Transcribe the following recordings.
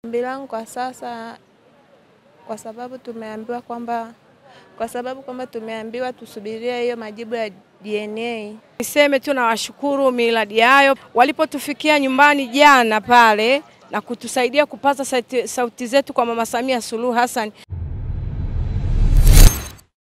Ombi langu kwa sasa kwa sababu tumeambiwa tusubirie hiyo majibu ya DNA. Niseme tu nawashukuru Millard Ayo walipotufikia nyumbani jana pale na kutusaidia kupaza sauti zetu kwa Mama Samia Suluhu Hassan.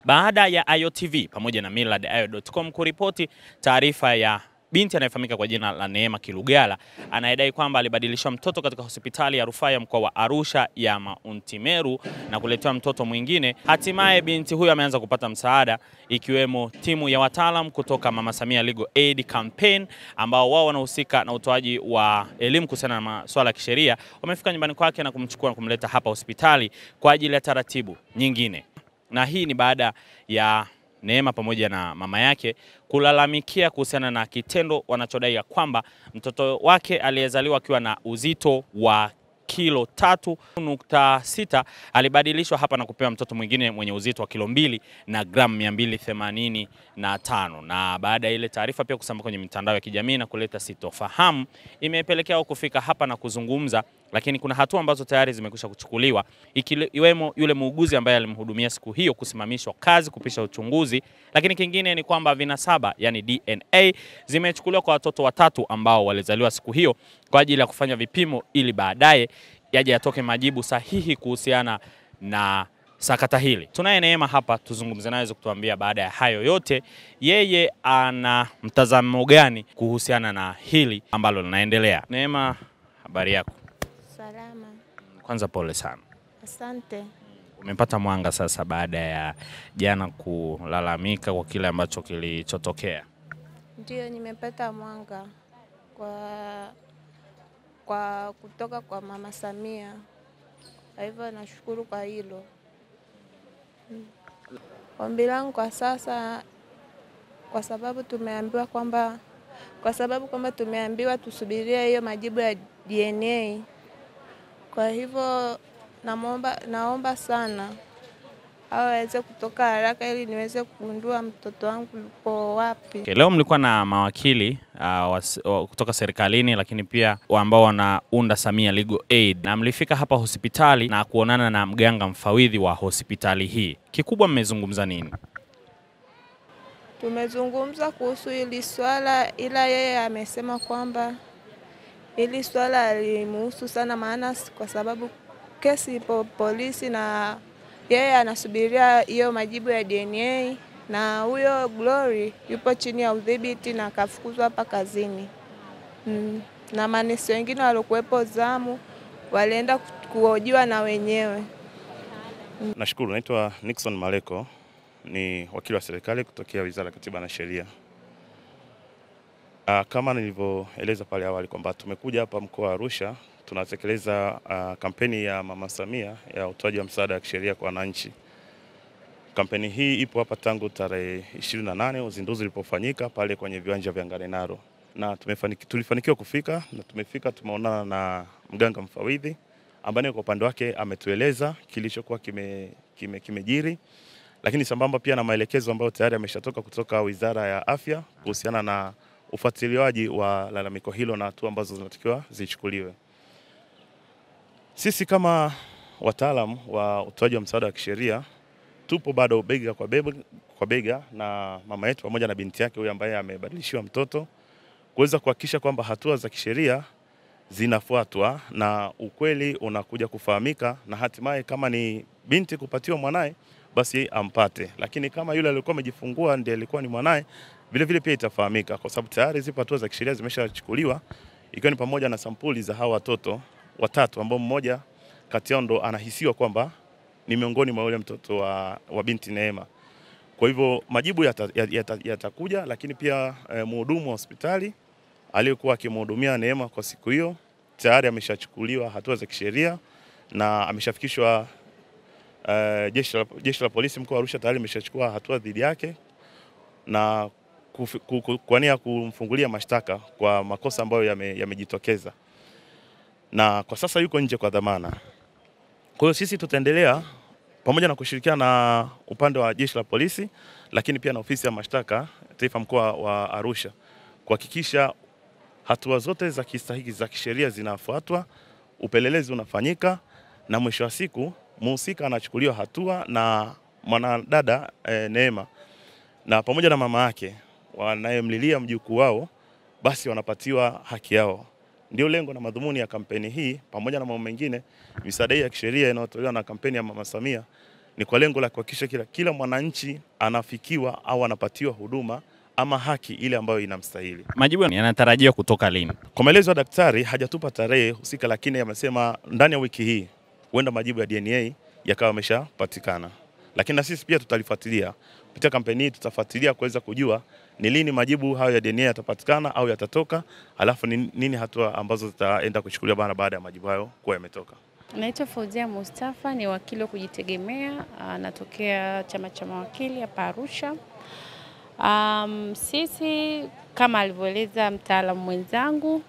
Baada ya Ayo TV pamoja na millardayo.com kuripoti taarifa ya binti anayefahamika kwa jina la Neema Kilugala anayedai kwamba alibadilishwa mtoto katika hospitali ya rufaa ya mkoa wa Arusha ya Mount Meru na kuletewa mtoto mwingine. Hatimaye binti huyo ameanza kupata msaada, ikiwemo timu ya wataalam kutoka Mama Samia Legal Aid Campaign ambao wao wanahusika na utoaji wa elimu kuhusiana na masuala ya kisheria. Wamefika nyumbani kwake na kumchukua na kumleta hapa hospitali kwa ajili ya taratibu nyingine. Na hii ni baada ya Neema pamoja na mama yake kulalamikia kuhusiana na kitendo wanachodai ya kwamba mtoto wake aliyezaliwa akiwa na uzito wa kilo 3.6 alibadilishwa hapa na kupewa mtoto mwingine mwenye uzito wa kilo 2 na gramu 285. Na baada ya ile taarifa pia kusambaa kwenye mitandao ya kijamii na kuleta sitofahamu, imepelekea kufika hapa na kuzungumza, lakini kuna hatua ambazo tayari zimekwisha kuchukuliwa, ikiwemo yule muuguzi ambaye alimhudumia siku hiyo kusimamishwa kazi kupisha uchunguzi. Lakini kingine ni kwamba vinasaba, yani DNA, zimechukuliwa kwa watoto watatu ambao walizaliwa siku hiyo kwa ajili ya kufanya vipimo ili baadaye yaje yatoke majibu sahihi kuhusiana na sakata hili. Tunaye Neema hapa, tuzungumze naye kutuambia baada ya hayo yote yeye ana mtazamo gani kuhusiana na hili ambalo linaendelea. Neema, habari yako? Salama. Kwanza pole sana. Asante. Umepata mwanga sasa baada ya jana kulalamika kwa kile ambacho kilichotokea? Ndio, nimepata mwanga kwa kutoka kwa Mama Samia. Kwa hivyo nashukuru kwa hilo. Ombi langu kwa sasa kwa sababu tumeambiwa tusubirie hiyo majibu ya DNA. Kwa hivyo naomba sana aweze kutoka haraka ili niweze kugundua mtoto wangu yupo wapi. Leo mlikuwa na mawakili kutoka serikalini, lakini pia ambao wanaunda Samia Legal Aid, na mlifika hapa hospitali na kuonana na mganga mfawidhi wa hospitali hii. Kikubwa mmezungumza nini? Tumezungumza kuhusu hili swala, ila yeye amesema kwamba hili swala limuhusu sana, maana kwa sababu kesi ipo polisi na yeye anasubiria hiyo majibu ya DNA, na huyo Glory yupo chini ya udhibiti na kafukuzwa hapa kazini. Na manesi wengine waliokuwepo zamu walienda kuhojiwa na wenyewe. Nashukuru, naitwa Nixon Maleko, ni wakili wa serikali kutokea Wizara ya Katiba na Sheria. Kama nilivyoeleza pale awali kwamba tumekuja hapa mkoa wa Arusha, tunatekeleza kampeni ya Mama Samia ya utoaji wa msaada wa kisheria kwa wananchi. Kampeni hii ipo hapa tangu tarehe 28 uzinduzi ulipofanyika pale kwenye viwanja vya Ngarenaro, na tulifanikiwa kufika, na tumeonana na mganga mfawidhi ambaye kwa upande wake ametueleza kilichokuwa kimejiri, lakini sambamba pia na maelekezo ambayo tayari ameshatoka kutoka Wizara ya Afya kuhusiana na ufuatiliaji wa lalamiko hilo na hatua ambazo zinatakiwa zichukuliwe. Sisi kama wataalam wa utoaji wa msaada wa kisheria tupo bado bega kwa bega na mama yetu pamoja na binti yake huyu ambaye amebadilishiwa mtoto, kuweza kuhakikisha kwamba hatua za kisheria zinafuatwa na ukweli unakuja kufahamika, na hatimaye kama ni binti kupatiwa mwanae basi ampate, lakini kama yule aliyekuwa amejifungua ndiye alikuwa ni mwanae vile pia itafahamika, kwa sababu tayari zipo hatua za kisheria zimeshachukuliwa, ikiwa ni pamoja na sampuli za hawa watoto watatu ambao mmoja kati yao ndo anahisiwa kwamba ni miongoni mwa yule mtoto wa binti Neema. Kwa hivyo majibu yatakuja, lakini pia mhudumu wa hospitali aliyekuwa akimhudumia Neema kwa siku hiyo tayari ameshachukuliwa hatua za kisheria na ameshafikishwa jeshi la polisi mkoa wa Arusha, tayari ameshachukua hatua dhidi yake na kuania kumfungulia mashtaka kwa makosa ambayo yamejitokeza, na kwa sasa yuko nje kwa dhamana. Kwa hiyo sisi tutaendelea pamoja na kushirikiana na upande wa jeshi la polisi, lakini pia na ofisi ya mashtaka taifa mkoa wa Arusha kuhakikisha hatua zote za kistahiki za kisheria zinafuatwa, upelelezi unafanyika na mwisho wa siku mhusika anachukuliwa hatua, na mwanadada Neema na pamoja na mama yake wanayemlilia mjukuu wao basi wanapatiwa haki yao. Ndio lengo na madhumuni ya kampeni hii, pamoja na mambo mengine. Misaada ya kisheria inayotolewa na kampeni ya Mama Samia ni kwa lengo la kuhakikisha kila mwananchi anafikiwa au anapatiwa huduma ama haki ile ambayo inamstahili. Majibu yanatarajiwa kutoka lini? Kwa maelezo ya daktari hajatupa tarehe husika, lakini amesema ndani ya wiki hii huenda majibu ya DNA yakawa yameshapatikana. Lakini na sisi pia tutalifuatilia. Kupitia kampeni hii tutafuatilia kuweza kujua ni lini majibu hayo ya DNA yatapatikana au yatatoka, alafu nini hatua ambazo zitaenda kuchukuliwa baada ya majibu hayo kuwa yametoka. Naitwa Fauzia Mustafa, ni wakili wa kujitegemea, natokea chama cha mawakili hapa Arusha. Sisi kama alivyoeleza mtaalamu mwenzangu,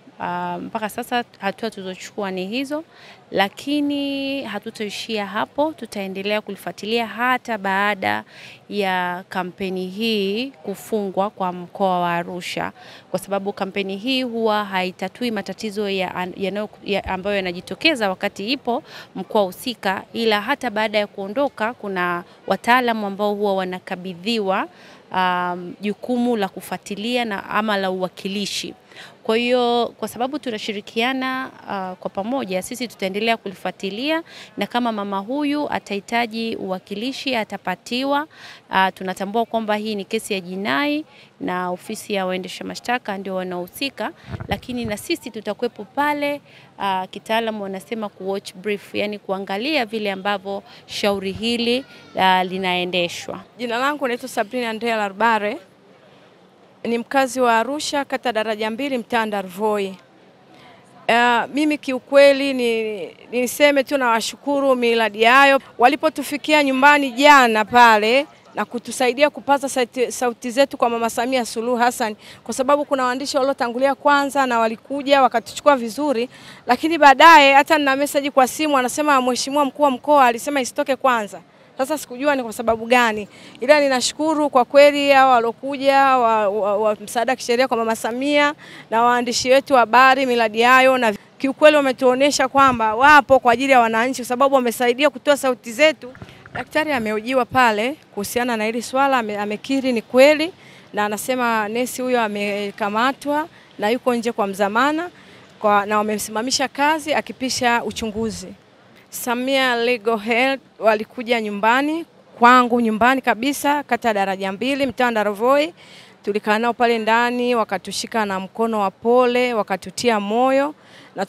mpaka sasa hatua tulizochukua ni hizo, lakini hatutoishia hapo. Tutaendelea kulifuatilia hata baada ya kampeni hii kufungwa kwa mkoa wa Arusha, kwa sababu kampeni hii huwa haitatui matatizo ambayo yanajitokeza wakati ipo mkoa husika, ila hata baada ya kuondoka kuna wataalamu ambao huwa wanakabidhiwa jukumu la kufuatilia na ama la uwakilishi. Kwa hiyo kwa sababu tunashirikiana kwa pamoja, sisi tutaendelea kulifuatilia, na kama mama huyu atahitaji uwakilishi atapatiwa. Tunatambua kwamba hii ni kesi ya jinai na ofisi ya waendesha mashtaka ndio wanaohusika, lakini na sisi tutakuwepo pale, kitaalamu wanasema watch brief, yani kuangalia vile ambavyo shauri hili linaendeshwa. Jina langu naitwa Sabrina Andrea Larbare. Ni mkazi wa Arusha, kata Daraja 2, mtaa Ndarvoi. Mimi kiukweli niseme tu na washukuru Millard Ayo walipotufikia nyumbani jana pale na kutusaidia kupaza sauti zetu kwa Mama Samia Suluhu Hassan, kwa sababu kuna waandishi waliotangulia kwanza na walikuja wakatuchukua vizuri, lakini baadaye hata nina message kwa simu anasema mheshimiwa mkuu wa mkoa alisema isitoke kwanza. Sasa sikujua ni kwa sababu gani, ila ninashukuru kwa kweli hao walokuja wa msaada kisheria kwa Mama Samia na waandishi wetu wa habari Millard Ayo, na kiukweli wametuonesha kwamba wapo kwa ajili ya wananchi, kwa sababu wamesaidia kutoa sauti zetu. Daktari amehojiwa pale kuhusiana na hili swala, amekiri ni kweli, na anasema nesi huyo amekamatwa na yuko nje kwa mzamana na wamemsimamisha kazi akipisha uchunguzi. Samia Legal Health walikuja nyumbani kwangu, nyumbani kabisa, kata Daraja 2, mtaa Ndarvoi. Tulikaa nao pale ndani, wakatushika na mkono wa pole, wakatutia moyo, na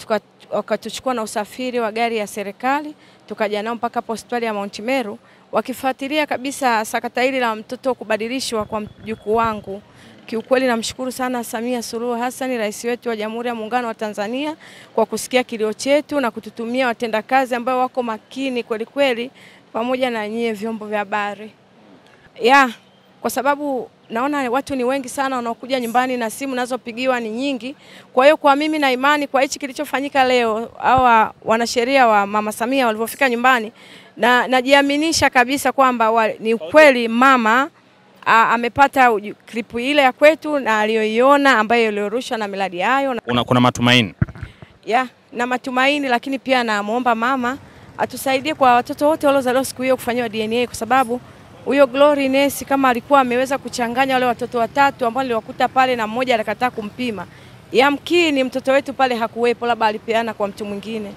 wakatuchukua na usafiri wa gari ya serikali, tukaja nao mpaka hospitali ya Mount Meru, wakifuatilia kabisa sakata hili la mtoto kubadilishwa kwa mjukuu wangu. Kiukweli namshukuru sana Samia Suluhu Hassan, rais wetu wa Jamhuri ya Muungano wa Tanzania, kwa kusikia kilio chetu na kututumia watendakazi ambao wako makini kweli kweli, pamoja na nyie vyombo vya habari. Kwa sababu naona watu ni wengi sana wanaokuja nyumbani na simu nazopigiwa ni nyingi. Kwa hiyo kwa mimi na imani kwa hichi kilichofanyika leo, hawa wanasheria wa Mama Samia walipofika nyumbani, na najiaminisha kabisa kwamba ni kweli mama amepata klipu ile ya kwetu na aliyoiona ambayo iliyorushwa na Millard Ayo. Kuna matumaini? Na matumaini, lakini pia namuomba mama atusaidie kwa watoto wote waliozaliwa siku hiyo kufanywa DNA, kwa sababu huyo Glory Nesi kama alikuwa ameweza kuchanganya wale watoto watatu ambao niliwakuta pale na mmoja alikataa kumpima, yamkini mtoto wetu pale hakuwepo, labda alipeana kwa mtu mwingine.